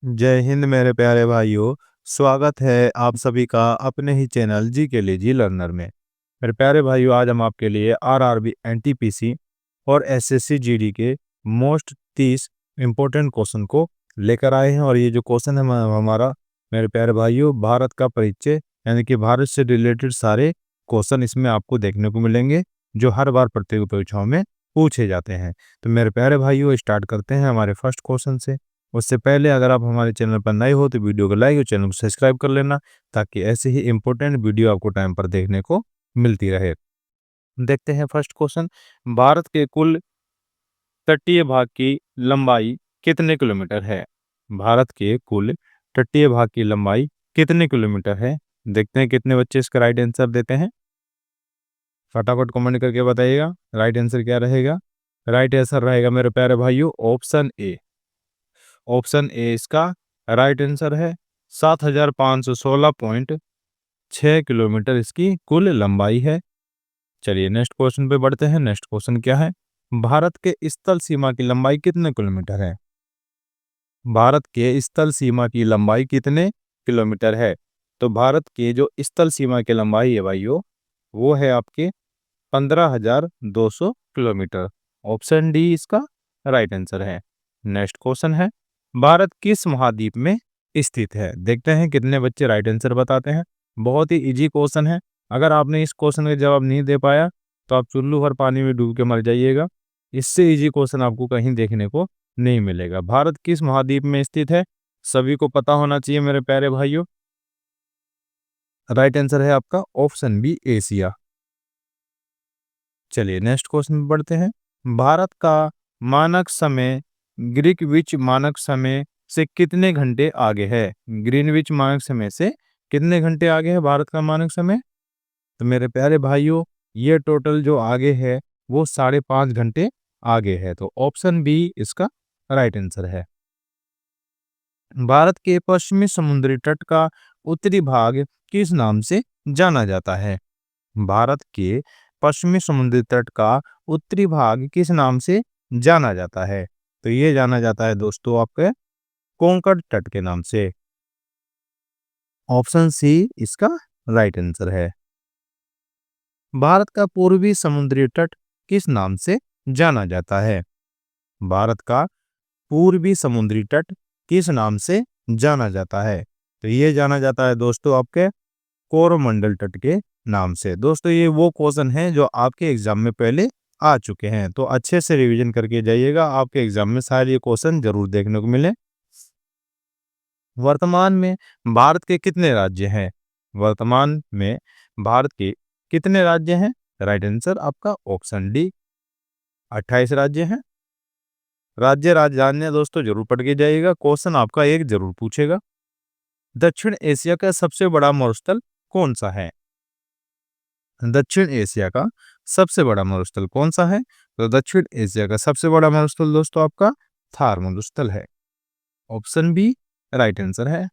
जय हिंद मेरे प्यारे भाइयों। स्वागत है आप सभी का अपने ही चैनल जी के लिए जी लर्नर में। मेरे प्यारे भाइयों, आज हम आपके लिए आरआरबी एनटीपीसी और एसएससी जीडी के मोस्ट 30 इम्पोर्टेंट क्वेश्चन को लेकर आए हैं। और ये जो क्वेश्चन है हमारा मेरे प्यारे भाइयों भारत का परिचय यानी कि भारत से रिलेटेड सारे क्वेश्चन इसमें आपको देखने को मिलेंगे जो हर बार प्रतियोगी परीक्षाओं में पूछे जाते हैं। तो मेरे प्यारे भाइयों स्टार्ट करते हैं हमारे फर्स्ट क्वेश्चन से। उससे पहले अगर आप हमारे चैनल पर नए हो तो वीडियो को लाइक और चैनल को सब्सक्राइब कर लेना ताकि ऐसे ही इंपॉर्टेंट वीडियो आपको टाइम पर देखने को मिलती रहे। देखते हैं फर्स्ट क्वेश्चन। भारत के कुल तटीय भाग की लंबाई कितने किलोमीटर है? भारत के कुल तटीय भाग की लंबाई कितने किलोमीटर है? देखते हैं कितने बच्चे इसका राइट आंसर देते हैं। फटाफट कमेंट करके बताइएगा राइट आंसर क्या रहेगा। राइट आंसर रहेगा मेरे प्यारे भाइयों ऑप्शन ए। ऑप्शन ए इसका राइट आंसर है। 7516.6 किलोमीटर इसकी कुल लंबाई है। चलिए नेक्स्ट क्वेश्चन पे बढ़ते हैं। नेक्स्ट क्वेश्चन क्या है? भारत के स्थल सीमा की लंबाई कितने किलोमीटर है? भारत के स्थल सीमा की लंबाई कितने किलोमीटर है? तो भारत के जो स्थल सीमा की लंबाई है भाइयों वो है आपके 15,200 किलोमीटर। ऑप्शन डी इसका राइट आंसर है। नेक्स्ट क्वेश्चन है भारत किस महाद्वीप में स्थित है? देखते हैं कितने बच्चे राइट आंसर बताते हैं। बहुत ही इजी क्वेश्चन है। अगर आपने इस क्वेश्चन का जवाब नहीं दे पाया तो आप चुल्लू भर पानी में डूब के मर जाइएगा। इससे इजी क्वेश्चन आपको कहीं देखने को नहीं मिलेगा। भारत किस महाद्वीप में स्थित है सभी को पता होना चाहिए मेरे प्यारे भाइयों। राइट आंसर है आपका ऑप्शन बी एशिया। चलिए नेक्स्ट क्वेश्चन पे बढ़ते हैं। भारत का मानक समय ग्रीनविच मानक समय से कितने घंटे आगे है? ग्रीनविच मानक समय से कितने घंटे आगे है भारत का मानक समय? तो मेरे प्यारे भाइयों ये टोटल जो आगे है वो 5.5 घंटे आगे है। तो ऑप्शन बी इसका राइट आंसर है। भारत के पश्चिमी समुद्री तट का उत्तरी भाग किस नाम से जाना जाता है? भारत के पश्चिमी समुद्री तट का उत्तरी भाग किस नाम से जाना जाता है? तो ये जाना जाता है दोस्तों आपके कोंकण तट के नाम से। ऑप्शन सी इसका राइट आंसर है। भारत का पूर्वी समुद्री तट किस नाम से जाना जाता है? भारत का पूर्वी समुद्री तट किस नाम से जाना जाता है? तो ये जाना जाता है दोस्तों आपके कोरोमंडल तट के नाम से। दोस्तों ये वो क्वेश्चन हैं जो आपके एग्जाम में पहले आ चुके हैं तो अच्छे से रिवीजन करके जाइएगा। आपके एग्जाम में शायद ये क्वेश्चन जरूर देखने को मिले। वर्तमान में भारत के कितने राज्य हैं? वर्तमान में भारत के कितने राज्य हैं? राइट आंसर आपका ऑप्शन डी 28 राज्य हैं। राज्य राजधानी दोस्तों जरूर पढ़ के जाइएगा। क्वेश्चन आपका एक जरूर पूछेगा। दक्षिण एशिया का सबसे बड़ा मरुस्थल कौन सा है? दक्षिण एशिया का सबसे बड़ा मरुस्थल कौन सा है? तो दक्षिण एशिया का सबसे बड़ा मरुस्थल दोस्तों आपका थार मरुस्थल है। ऑप्शन बी राइट आंसर है।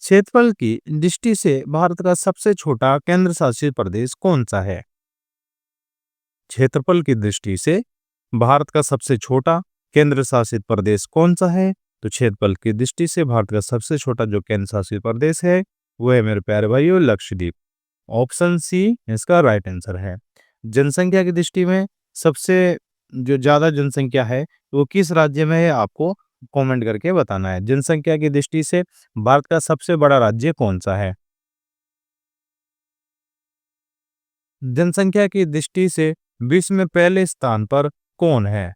क्षेत्रफल की दृष्टि से भारत का सबसे छोटा केंद्र शासित प्रदेश कौन सा है? क्षेत्रफल की दृष्टि से भारत का सबसे छोटा केंद्र शासित प्रदेश कौन सा है? तो क्षेत्रफल की दृष्टि से भारत का सबसे छोटा जो केंद्र शासित प्रदेश है वो है मेरे प्यारे भाइयों लक्षद्वीप। ऑप्शन सी इसका राइट आंसर है। जनसंख्या की दृष्टि में सबसे जो ज्यादा जनसंख्या है वो किस राज्य में है आपको कमेंट करके बताना है। जनसंख्या की दृष्टि से भारत का सबसे बड़ा राज्य कौन सा है? जनसंख्या की दृष्टि से विश्व में पहले स्थान पर कौन है?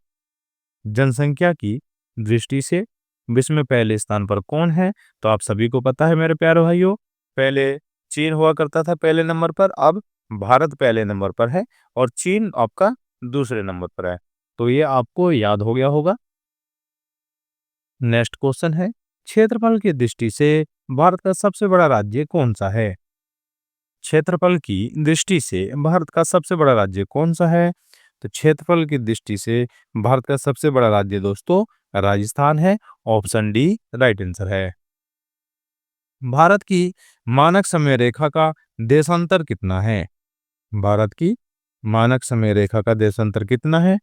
जनसंख्या की दृष्टि से विश्व में पहले स्थान पर कौन है? तो आप सभी को पता है मेरे प्यारे भाइयों पहले चीन हुआ करता था पहले नंबर पर। अब भारत पहले नंबर पर है और चीन आपका दूसरे नंबर पर है। तो ये आपको याद हो गया होगा। नेक्स्ट क्वेश्चन है क्षेत्रफल की दृष्टि से भारत का सबसे बड़ा राज्य कौन सा है? क्षेत्रफल की दृष्टि से भारत का सबसे बड़ा राज्य कौन सा है? तो क्षेत्रफल की दृष्टि से भारत का सबसे बड़ा राज्य दोस्तों राजस्थान है। ऑप्शन डी राइट आंसर है। भारत की मानक समय रेखा का देशांतर कितना है? भारत की मानक समय रेखा का देशांतर कितना है?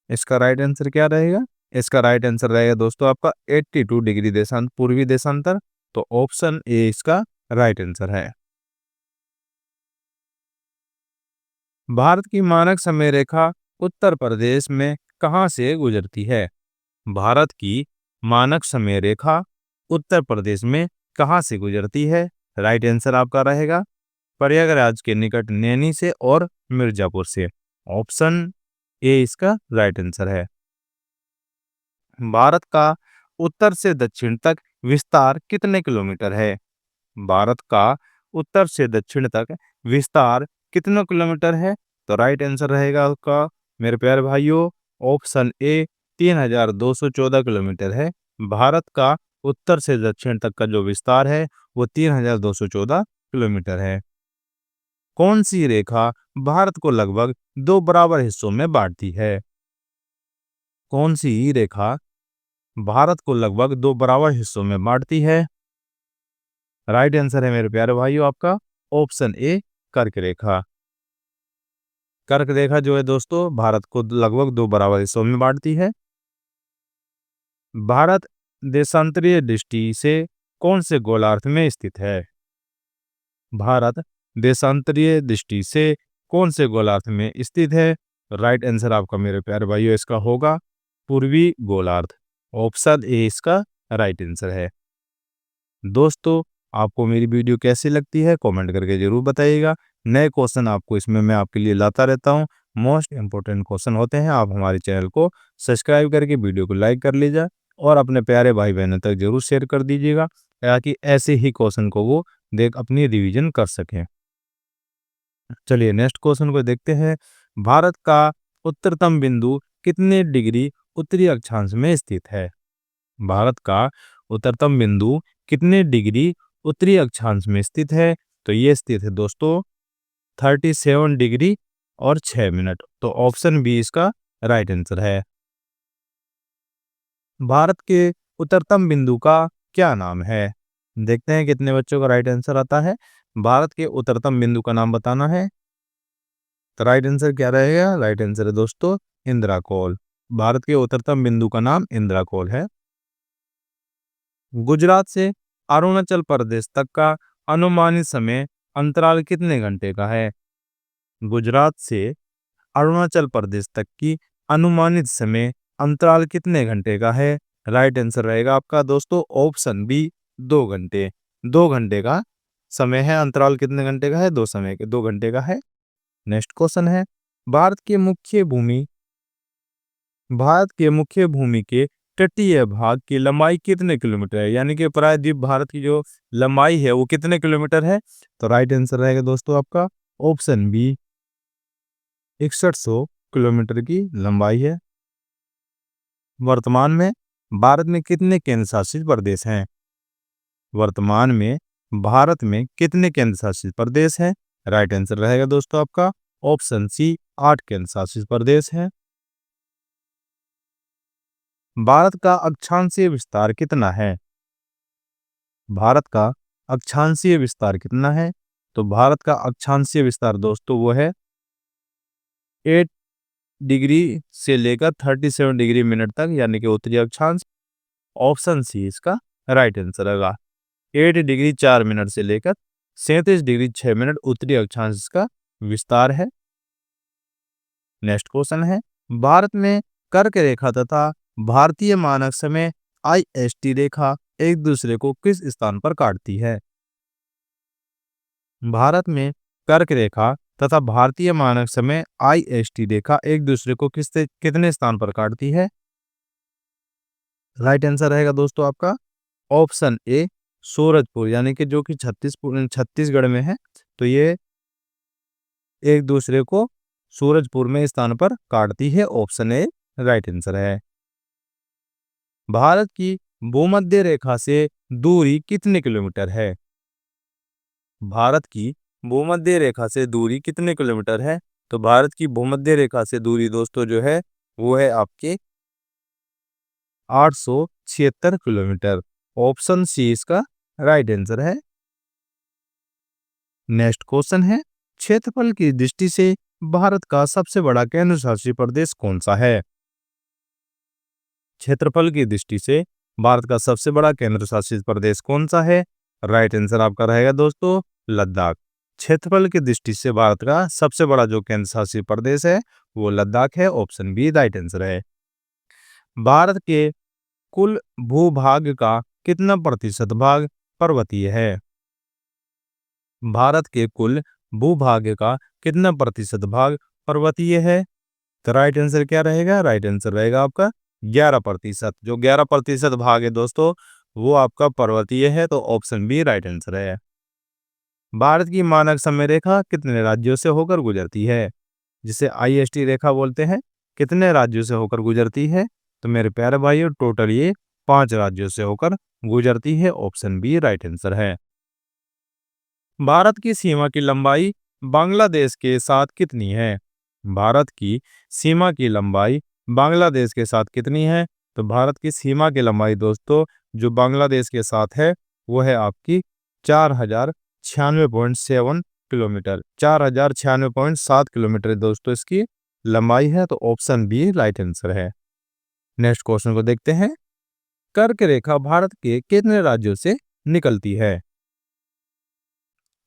इसका राइट आंसर क्या रहेगा? इसका राइट आंसर रहेगा दोस्तों आपका 82 डिग्री देशांत पूर्वी देशांतर। तो ऑप्शन ए इसका राइट आंसर है। भारत की मानक समय रेखा उत्तर प्रदेश में कहाँ से गुजरती है? भारत की मानक समय रेखा उत्तर प्रदेश में कहाँ से गुजरती है? राइट आंसर आपका रहेगा प्रयागराज के निकट नैनी से और मिर्जापुर से। ऑप्शन ए इसका राइट आंसर है। भारत का उत्तर से दक्षिण तक विस्तार कितने किलोमीटर है? भारत का उत्तर से दक्षिण तक विस्तार कितने किलोमीटर है? तो राइट आंसर रहेगा आपका मेरे प्यारे भाइयों ऑप्शन ए 3214 किलोमीटर है। भारत का उत्तर से दक्षिण तक का जो विस्तार है वो 3214 किलोमीटर है। कौन सी रेखा भारत को लगभग दो बराबर हिस्सों में बांटती है? कौन सी रेखा भारत को लगभग दो बराबर हिस्सों में बांटती है? राइट आंसर है मेरे प्यारे भाइयों आपका ऑप्शन ए कर्क रेखा। कर्क रेखा जो है दोस्तों भारत को लगभग दो बराबर हिस्सों में बांटती है। भारत देशांतरीय दृष्टि से कौन से गोलार्ध में स्थित है? भारत देशांतरीय दृष्टि से कौन से गोलार्ध में स्थित है? राइट आंसर आपका मेरे प्यारे भाइयों इसका होगा पूर्वी गोलार्ध। ऑप्शन ए इसका राइट आंसर है। दोस्तों आपको मेरी वीडियो कैसी लगती है कमेंट करके जरूर बताइएगा। नए क्वेश्चन आपको इसमें मैं आपके लिए लाता रहता हूँ। मोस्ट इंपोर्टेंट क्वेश्चन होते हैं। आप हमारे चैनल को सब्सक्राइब करके वीडियो को लाइक कर लीजिए और अपने प्यारे भाई बहनों तक जरूर शेयर कर दीजिएगा ताकि ऐसे ही क्वेश्चन को वो देख अपनी रिवीजन कर सकें। चलिए नेक्स्ट क्वेश्चन को देखते हैं। भारत का उत्तरतम बिंदु कितने डिग्री उत्तरी अक्षांश में स्थित है? भारत का उत्तरतम बिंदु कितने डिग्री उत्तरी अक्षांश में स्थित है? तो ये स्थित है दोस्तों 37 डिग्री और 6 मिनट। तो ऑप्शन बी इसका राइट आंसर है। भारत के उत्तरतम बिंदु का क्या नाम है? देखते हैं कितने बच्चों का राइट आंसर आता है। भारत के उत्तरतम बिंदु का नाम बताना है। तो राइट आंसर क्या रहेगा? राइट आंसर है दोस्तों इंद्राकोल। भारत के उत्तरतम बिंदु का नाम इंद्राकोल है। गुजरात से अरुणाचल प्रदेश तक का अनुमानित समय अंतराल कितने घंटे का है? गुजरात से अरुणाचल प्रदेश तक की अनुमानित समय अंतराल कितने घंटे का है? राइट आंसर रहेगा आपका दोस्तों ऑप्शन बी 2 घंटे। 2 घंटे का समय है। अंतराल कितने घंटे का है? 2 घंटे का है। नेक्स्ट क्वेश्चन है भारत के मुख्य भूमि भारत के मुख्य भूमि के तटीय भाग की लंबाई कितने किलोमीटर है? यानी कि प्रायद्वीप भारत की जो लंबाई है वो कितने किलोमीटर है? तो राइट आंसर रहेगा दोस्तों आपका ऑप्शन बी 6100 किलोमीटर की लंबाई है। वर्तमान में भारत में कितने केंद्र शासित प्रदेश हैं? वर्तमान में भारत में कितने केंद्र शासित प्रदेश हैं? राइट आंसर रहेगा दोस्तों आपका ऑप्शन सी 8 केंद्र शासित प्रदेश हैं। भारत का अक्षांशीय विस्तार कितना है? भारत का अक्षांशीय विस्तार कितना है? तो भारत का अक्षांशीय विस्तार दोस्तों वो है 8 डिग्री से लेकर 37 डिग्री मिनट तक यानी कि उत्तरी अक्षांश। ऑप्शन सी इसका राइट आंसर होगा 8 डिग्री 4 मिनट से लेकर 37 डिग्री 6 मिनट उत्तरी अक्षांश का विस्तार है। नेक्स्ट क्वेश्चन है भारत में कर्क रेखा तथा भारतीय मानक समय IST रेखा एक दूसरे को किस स्थान पर काटती है? भारत में कर्क रेखा तथा भारतीय मानक समय IST रेखा एक दूसरे को कितने स्थान पर काटती है? राइट आंसर रहेगा दोस्तों आपका ऑप्शन ए सूरजपुर यानी कि जो कि छत्तीसगढ़ में है। तो ये एक दूसरे को सूरजपुर में स्थान पर काटती है। ऑप्शन ए राइट आंसर है। भारत की भूमध्य रेखा से दूरी कितने किलोमीटर है? भारत की भूमध्य रेखा से दूरी कितने किलोमीटर है? तो भारत की भूमध्य रेखा से दूरी दोस्तों जो है वो है आपके 876 किलोमीटर। ऑप्शन सी इसका राइट आंसर है। नेक्स्ट क्वेश्चन है क्षेत्रफल की दृष्टि से भारत का सबसे बड़ा केंद्र शासित प्रदेश कौन सा है? क्षेत्रफल की दृष्टि से भारत का सबसे बड़ा केंद्र शासित प्रदेश कौन सा है? राइट आंसर आपका रहेगा दोस्तों लद्दाख। क्षेत्रफल की दृष्टि से भारत का सबसे बड़ा जो केंद्र शासित प्रदेश है वो लद्दाख है। ऑप्शन बी राइट आंसर है। भारत के कुल भूभाग का कितना प्रतिशत भाग पर्वतीय है? भारत के कुल भूभाग का कितना प्रतिशत भाग पर्वतीय है? तो राइट आंसर क्या रहेगा? राइट आंसर रहेगा आपका 11%। जो 11% भाग है दोस्तों वो आपका पर्वतीय है। तो ऑप्शन बी राइट आंसर है। भारत की मानक समय रेखा कितने राज्यों से होकर गुजरती है? जिसे आईएसटी रेखा बोलते हैं। कितने राज्यों से होकर गुजरती है? तो मेरे प्यारे भाइयों टोटल ये 5 राज्यों से होकर गुजरती है। ऑप्शन बी राइट आंसर है। भारत की सीमा की लंबाई बांग्लादेश के साथ कितनी है? भारत की सीमा की लंबाई बांग्लादेश के साथ कितनी है? तो भारत की सीमा की लंबाई दोस्तों जो बांग्लादेश के साथ है वो है आपकी 4096.7 किलोमीटर। 4096.7 किलोमीटर दोस्तों इसकी लंबाई है। तो ऑप्शन बी राइट आंसर है। नेक्स्ट क्वेश्चन को देखते हैं। कर्क रेखा भारत के कितने राज्यों से निकलती है?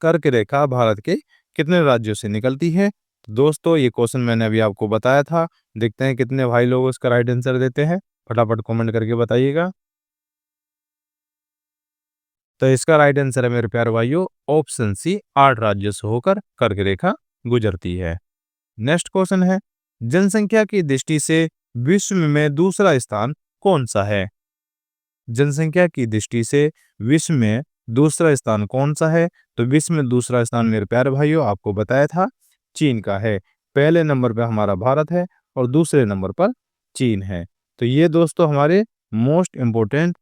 कर्क रेखा भारत के कितने राज्यों से निकलती है? तो दोस्तों ये क्वेश्चन मैंने अभी आपको बताया था। देखते हैं कितने भाई लोग इसका राइट आंसर देते हैं। फटाफट कमेंट करके बताइएगा। तो इसका राइट आंसर है मेरे प्यारे भाइयों ऑप्शन सी 8 राज्यों से होकर कर्क रेखा गुजरती है। नेक्स्ट क्वेश्चन है जनसंख्या की दृष्टि से विश्व में दूसरा स्थान कौन सा है? जनसंख्या की दृष्टि से विश्व में दूसरा स्थान कौन सा है? तो विश्व में दूसरा स्थान मेरे प्यारे भाइयों आपको बताया था चीन का है। पहले नंबर पे हमारा भारत है और दूसरे नंबर पर चीन है। तो ये दोस्तों हमारे मोस्ट इम्पोर्टेंट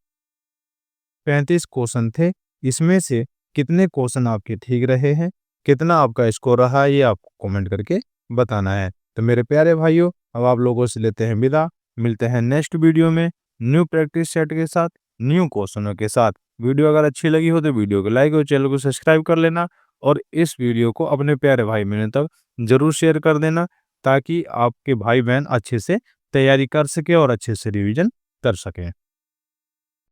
35 क्वेश्चन थे। इसमें से कितने क्वेश्चन आपके ठीक रहे हैं, कितना आपका स्कोर रहा है ये आपको कमेंट करके बताना है। तो मेरे प्यारे भाइयों अब आप लोगों से लेते हैं विदा। मिलते हैं नेक्स्ट वीडियो में न्यू प्रैक्टिस सेट के साथ, न्यू क्वेश्चनों के साथ। वीडियो अगर अच्छी लगी हो तो वीडियो को लाइक और चैनल को सब्सक्राइब कर लेना और इस वीडियो को अपने प्यारे भाई बहनों तक जरूर शेयर कर देना ताकि आपके भाई बहन अच्छे से तैयारी कर सके और अच्छे से रिवीजन कर सकें।